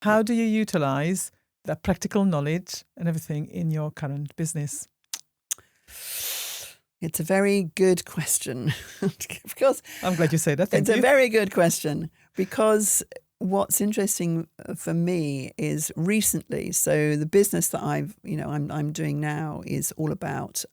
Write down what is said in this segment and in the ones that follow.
How do you utilize that practical knowledge and everything in your current business? It's a very good question. Because I'm glad you say that. Thank it's you. a very good question, because what's interesting for me is recently, so the business that I'm doing now is all about,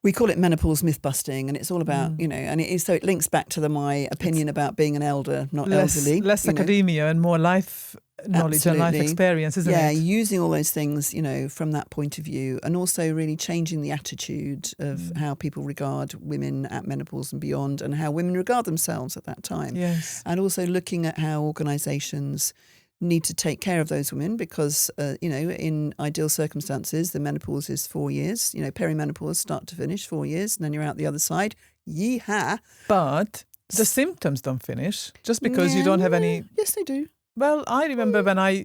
we call it menopause myth busting, and it's all about, and it is, so it links back to my opinion about being an elder, not elderly. Less academia and more life knowledge and life experience, isn't it? Yeah, using all those things, from that point of view, and also really changing the attitude of how people regard women at menopause and beyond, and how women regard themselves at that time. Yes. And also looking at how organisations need to take care of those women, because, in ideal circumstances, the menopause is 4 years, perimenopause, start to finish, 4 years, and then you're out the other side. Yeehaw. But the symptoms don't finish just because you don't have any... Yes, they do. Well, I remember when I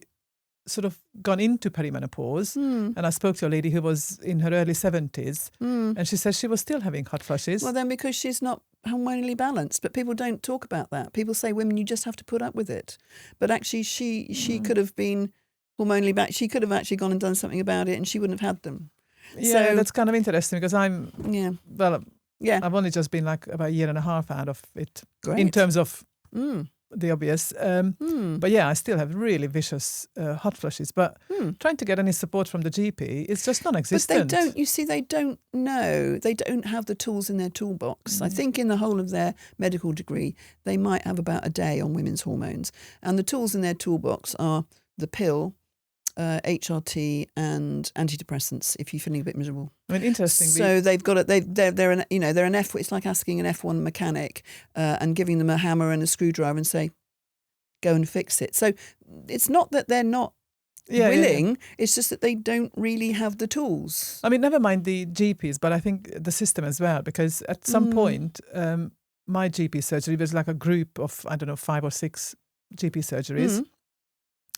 sort of gone into perimenopause and I spoke to a lady who was in her early 70s and she said she was still having hot flushes. Well, then because she's not hormonally balanced, but people don't talk about that. People say, women, you just have to put up with it. But actually she could have been hormonally back. She could have actually gone and done something about it and she wouldn't have had them. Yeah, so, that's kind of interesting because I've only just been like about a year and a half out of it. Great. In terms of the obvious. But yeah, I still have really vicious hot flushes. But trying to get any support from the GP is just non-existent. But they don't know. They don't have the tools in their toolbox. I think in the whole of their medical degree, they might have about a day on women's hormones. And the tools in their toolbox are the pill, HRT and antidepressants if you're feeling a bit miserable. I mean, interestingly, so they've got it. They're an F. It's like asking an F1 mechanic and giving them a hammer and a screwdriver and say, go and fix it. So it's not that they're not willing. Yeah. It's just that they don't really have the tools. I mean, never mind the GPs, but I think the system as well, because at some point, my GP surgery was like a group of 5 or 6 GP surgeries.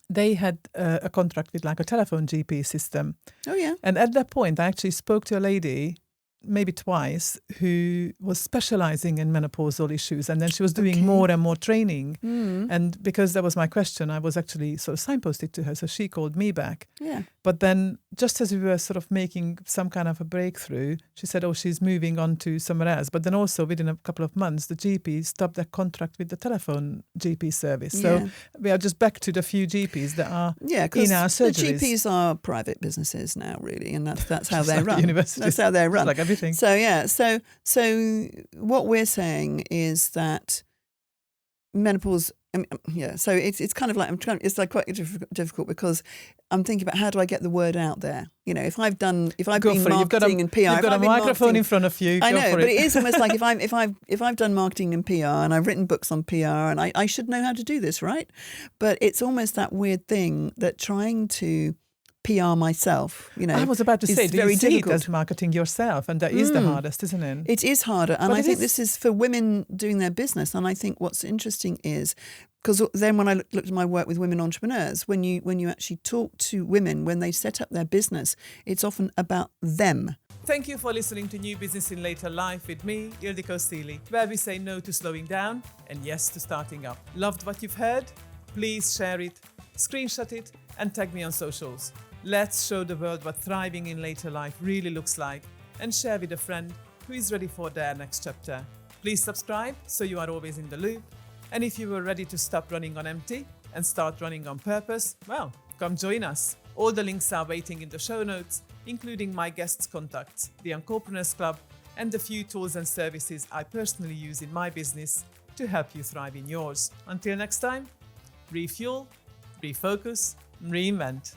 They had a contract with like a telephone GP system. Oh, yeah. And at that point, I actually spoke to a lady, maybe twice, who was specializing in menopausal issues. And then she was doing more and more training. And because that was my question, I was actually sort of signposted to her. So she called me back. Yeah. But then just as we were sort of making some kind of a breakthrough, she said, she's moving on to somewhere else. But then also within a couple of months, the GP stopped their contract with the telephone GP service. So we are just back to the few GPs that are in our surgeries. The GPs are private businesses now, really, and that's how they like run. Universities. That's how they run. Like everything. So what we're saying is that menopause. So it's kind of like it's like quite difficult because I'm thinking about how do I get the word out there? If I've been marketing and PR, you've got a microphone in front of you. I know, but it is almost like if I've done marketing and PR and I've written books on PR and I should know how to do this, right? But it's almost that weird thing that trying to PR myself, I was about to say, do you see it as marketing yourself? And that is the hardest, isn't it? It is harder. And I think this is for women doing their business. And I think what's interesting is, because then when I looked at my work with women entrepreneurs, when you actually talk to women, when they set up their business, it's often about them. Thank you for listening to New Business in Later Life with me, Ildiko Steely, where we say no to slowing down and yes to starting up. Loved what you've heard? Please share it, screenshot it, and tag me on socials. Let's show the world what thriving in later life really looks like and share with a friend who is ready for their next chapter. Please subscribe so you are always in the loop. And if you were ready to stop running on empty and start running on purpose, well, come join us. All the links are waiting in the show notes, including my guests' contacts, the Uncopreneurs Club, and the few tools and services I personally use in my business to help you thrive in yours. Until next time, refuel, refocus, reinvent.